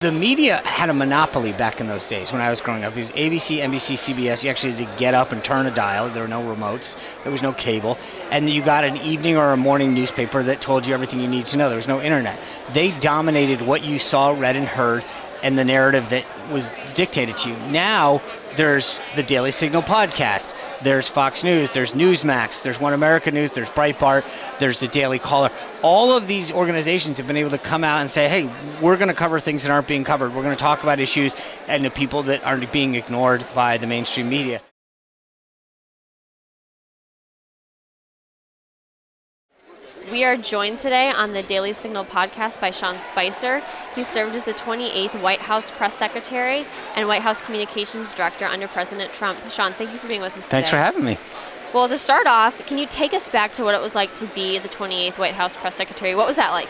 The media had a monopoly back in those days when I was growing up. It was ABC, NBC, CBS. You actually had to get up and turn a dial. There were no remotes. There was no cable. And you got an evening or a morning newspaper that told you everything you needed to know. There was no internet. They dominated what you saw, read, and heard, and the narrative that was dictated to you. Now, there's the Daily Signal podcast. There's Fox News. There's Newsmax. There's One America News. There's Breitbart. There's the Daily Caller. All of these organizations have been able to come out and say, hey, we're going to cover things that aren't being covered. We're going to talk about issues and the people that aren't being ignored by the mainstream media. We are joined today on the Daily Signal podcast by Sean Spicer. He served as the 28th White House Press Secretary and White House Communications Director under President Trump. Sean, thank you for being with us today. Thanks for having me. Well, to start off, can you take us back to what it was like to be the 28th White House Press Secretary? What was that like?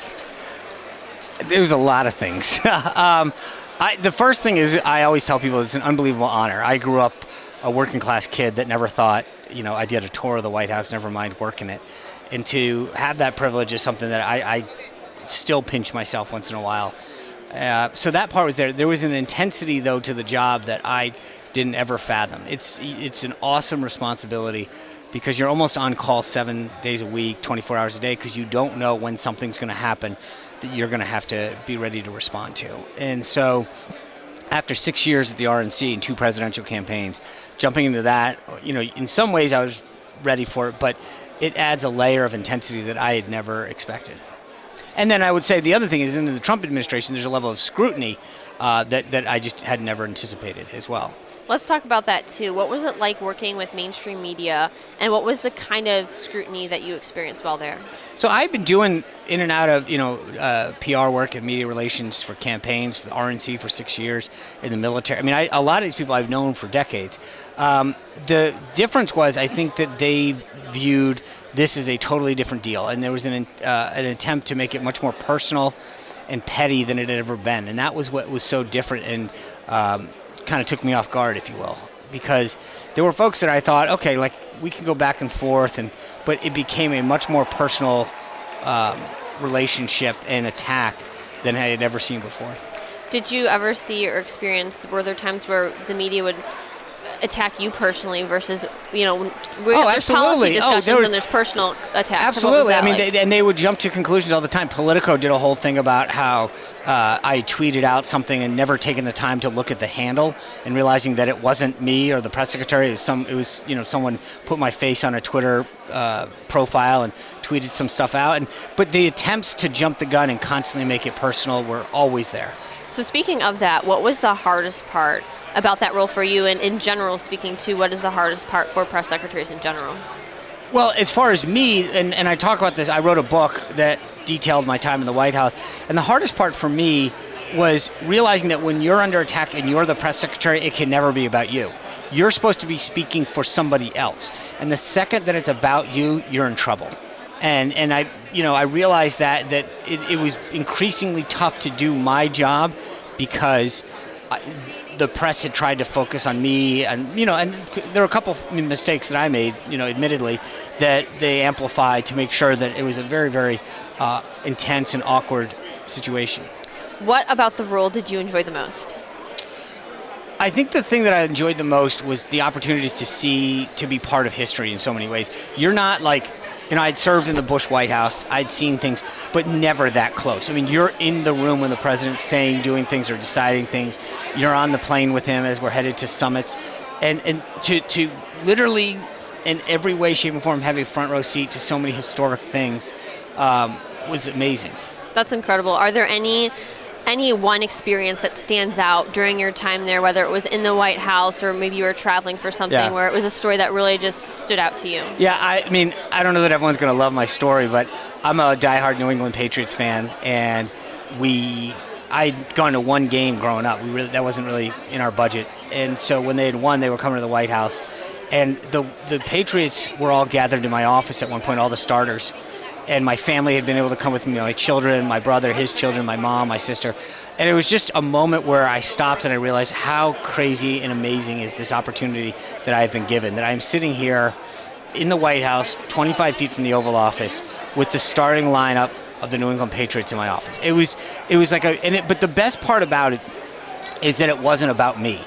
There was a lot of things. The first thing is, I always tell people it's an unbelievable honor. I grew up a working class kid that never thought, I did a tour of the White House, never mind working it. And to have that privilege is something that I still pinch myself once in a while. So that part was there. There was an intensity, though, to the job that I didn't ever fathom. It's an awesome responsibility because you're almost on call 7 days a week, 24 hours a day, because you don't know when something's going to happen that you're going to have to be ready to respond to. And so after 6 years at the RNC and 2 presidential campaigns, jumping into that, in some ways I was ready for it, but it adds a layer of intensity that I had never expected. And then I would say the other thing is in the Trump administration, there's a level of scrutiny that I just had never anticipated as well. Let's talk about that too. What was it like working with mainstream media, and what was the kind of scrutiny that you experienced while there? So I've been doing in and out of PR work and media relations for campaigns, for RNC for 6 years, in the military. I mean, a lot of these people I've known for decades. The difference was I think that they viewed this as a totally different deal, and there was an attempt to make it much more personal and petty than it had ever been, and that was what was so different and kind of took me off guard, if you will, because there were folks that I thought, okay, like we can go back and forth, but it became a much more personal relationship and attack than I had ever seen before. Did you ever see or experience, were there times where the media would attack you personally versus, there's policy discussions and there's personal attacks? Absolutely. I mean, they would jump to conclusions all the time. Politico did a whole thing about how I tweeted out something and never taken the time to look at the handle and realizing that it wasn't me or the press secretary. It was someone put my face on a Twitter profile and tweeted some stuff out. But the attempts to jump the gun and constantly make it personal were always there. So speaking of that, what was the hardest part about that role for you, and in general speaking to what is the hardest part for press secretaries in general? Well, as far as me, and I talk about this, I wrote a book that detailed my time in the White House, and the hardest part for me was realizing that when you're under attack and you're the press secretary, it can never be about you. You're supposed to be speaking for somebody else, and the second that it's about you, you're in trouble. And I realized that it was increasingly tough to do my job because the press had tried to focus on me, and there were a couple of mistakes that I made, admittedly, that they amplified to make sure that it was a very, very intense and awkward situation. What about the role did you enjoy the most? I think the thing that I enjoyed the most was the opportunity to be part of history in so many ways. You're not like, I'd served in the Bush White House, I'd seen things, but never that close. I mean, you're in the room when the president's doing things or deciding things. You're on the plane with him as we're headed to summits. And to literally, in every way, shape, and form, have a front row seat to so many historic things was amazing. That's incredible. Are there any one experience that stands out during your time there, whether it was in the White House or maybe you were traveling for something where it was a story that really just stood out to you? Yeah, I mean, I don't know that everyone's going to love my story, but I'm a diehard New England Patriots fan, and I'd gone to one game growing up. That wasn't really in our budget. And so when they had won, they were coming to the White House. And the Patriots were all gathered in my office at one point, all the starters. And my family had been able to come with me, my children, my brother, his children, my mom, my sister. And it was just a moment where I stopped and I realized how crazy and amazing is this opportunity that I've been given, that I'm sitting here in the White House, 25 feet from the Oval Office, with the starting lineup of the New England Patriots in my office. It was like but the best part about it is that it wasn't about me.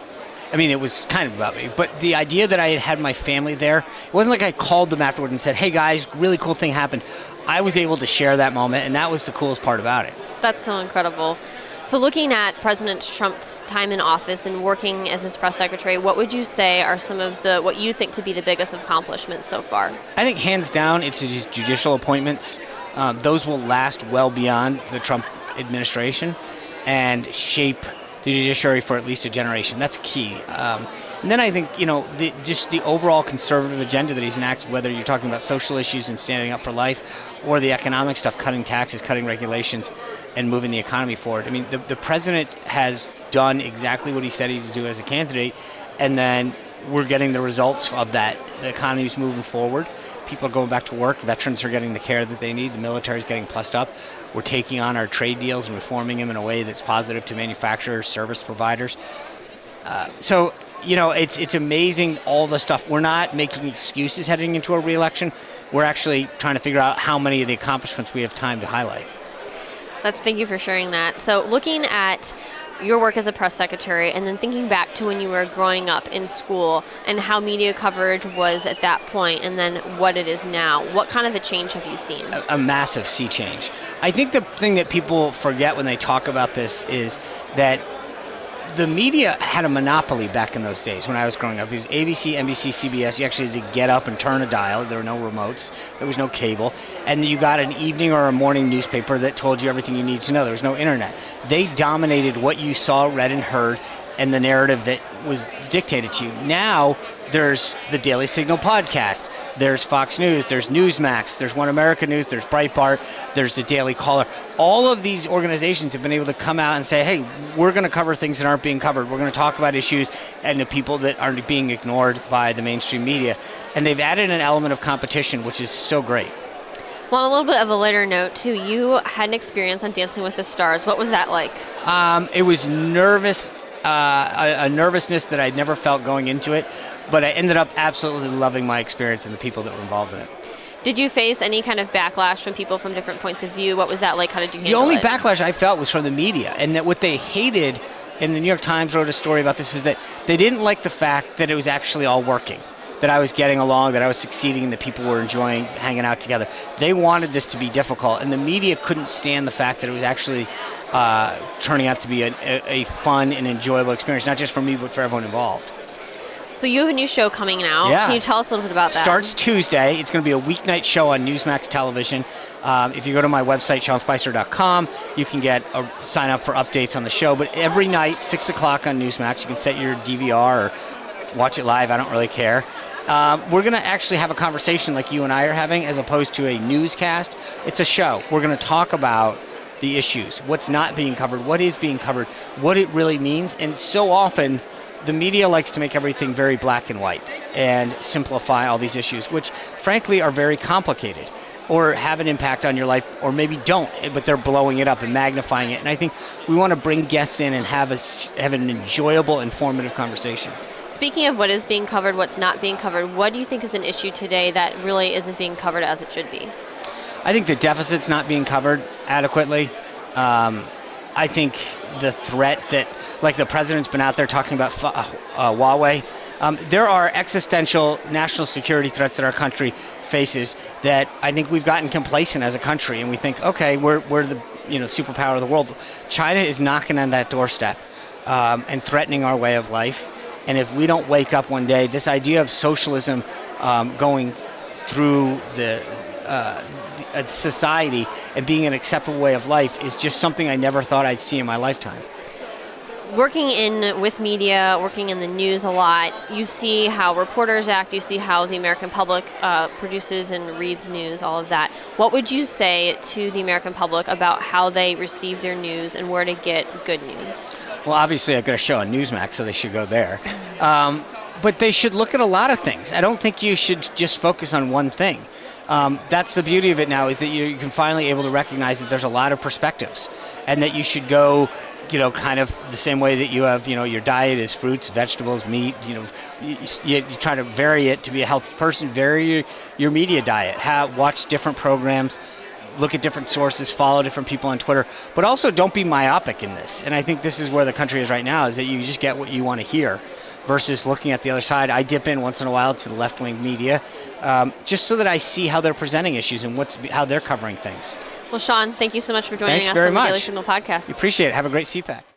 I mean, it was kind of about me, but the idea that I had my family there, it wasn't like I called them afterward and said, hey guys, really cool thing happened. I was able to share that moment, and that was the coolest part about it. That's so incredible. So looking at President Trump's time in office and working as his press secretary, what would you say are some of what you think to be the biggest accomplishments so far? I think hands down, it's his judicial appointments. Those will last well beyond the Trump administration and shape the judiciary for at least a generation. That's key. And then I think, just the overall conservative agenda that he's enacted, whether you're talking about social issues and standing up for life or the economic stuff, cutting taxes, cutting regulations, and moving the economy forward. I mean, the president has done exactly what he said he'd do as a candidate, and then we're getting the results of that. The economy's moving forward. People are going back to work. Veterans are getting the care that they need. The military's getting plussed up. We're taking on our trade deals and reforming them in a way that's positive to manufacturers, service providers. So it's amazing, all the stuff. We're not making excuses heading into a re-election. We're actually trying to figure out how many of the accomplishments we have time to highlight. Thank you for sharing that. So looking at your work as a press secretary and then thinking back to when you were growing up in school and how media coverage was at that point and then what it is now, what kind of a change have you seen? A massive sea change. I think the thing that people forget when they talk about this is that the media had a monopoly back in those days when I was growing up. It was ABC, NBC, CBS. You actually had to get up and turn a dial. There were no remotes. There was no cable. And you got an evening or a morning newspaper that told you everything you needed to know. There was no internet. They dominated what you saw, read, and heard, and the narrative that was dictated to you. Now, there's the Daily Signal podcast. There's Fox News. There's Newsmax. There's One America News. There's Breitbart. There's the Daily Caller. All of these organizations have been able to come out and say, hey, we're going to cover things that aren't being covered. We're going to talk about issues and the people that aren't being ignored by the mainstream media. And they've added an element of competition, which is so great. Well, on a little bit of a lighter note, too, you had an experience on Dancing with the Stars. What was that like? It was nervous. A nervousness that I'd never felt going into it, but I ended up absolutely loving my experience and the people that were involved in it. Did you face any kind of backlash from people from different points of view? What was that like? How did you handle it? The only backlash I felt was from the media, and that what they hated, and the New York Times wrote a story about this, was that they didn't like the fact that it was actually all working, that I was getting along, that I was succeeding, and that people were enjoying hanging out together. They wanted this to be difficult, and the media couldn't stand the fact that it was actually turning out to be a fun and enjoyable experience, not just for me, but for everyone involved. So you have a new show coming out. Yeah. Can you tell us a little bit about that? Starts Tuesday. It's going to be a weeknight show on Newsmax Television. If you go to my website, SeanSpicer.com, you can sign up for updates on the show. But every night, 6 o'clock on Newsmax, you can set your DVR or watch it live. I don't really care. We're going to actually have a conversation like you and I are having, as opposed to a newscast. It's a show. We're going to talk about the issues, what's not being covered, what is being covered, what it really means. And so often, the media likes to make everything very black and white and simplify all these issues, which frankly are very complicated or have an impact on your life, or maybe don't, but they're blowing it up and magnifying it. And I think we want to bring guests in and have an enjoyable, informative conversation. Speaking of what is being covered, what's not being covered, what do you think is an issue today that really isn't being covered as it should be? I think the deficit's not being covered adequately. I think the threat that, like the president's been out there talking about Huawei, there are existential national security threats that our country faces that I think we've gotten complacent as a country, and we think, okay, we're the superpower of the world. China is knocking on that doorstep and threatening our way of life. And if we don't wake up one day, this idea of socialism going through a society and being an acceptable way of life is just something I never thought I'd see in my lifetime. Working with media, working in the news a lot, you see how reporters act, you see how the American public produces and reads news, all of that. What would you say to the American public about how they receive their news and where to get good news? Well, obviously I've got a show on Newsmax, so they should go there. But they should look at a lot of things. I don't think you should just focus on one thing. That's the beauty of it now, is that you can finally able to recognize that there's a lot of perspectives, and that you should go, kind of the same way that you have, your diet is fruits, vegetables, meat. You try to vary it to be a healthy person. Vary your media diet. Watch different programs. look at different sources, follow different people on Twitter, but also don't be myopic in this. And I think this is where the country is right now, is that you just get what you want to hear versus looking at the other side. I dip in once in a while to the left-wing media just so that I see how they're presenting issues and how they're covering things. Well, Sean, thank you so much for joining Thanks us very on the much. Daily Signal podcast. Appreciate it. Have a great CPAC.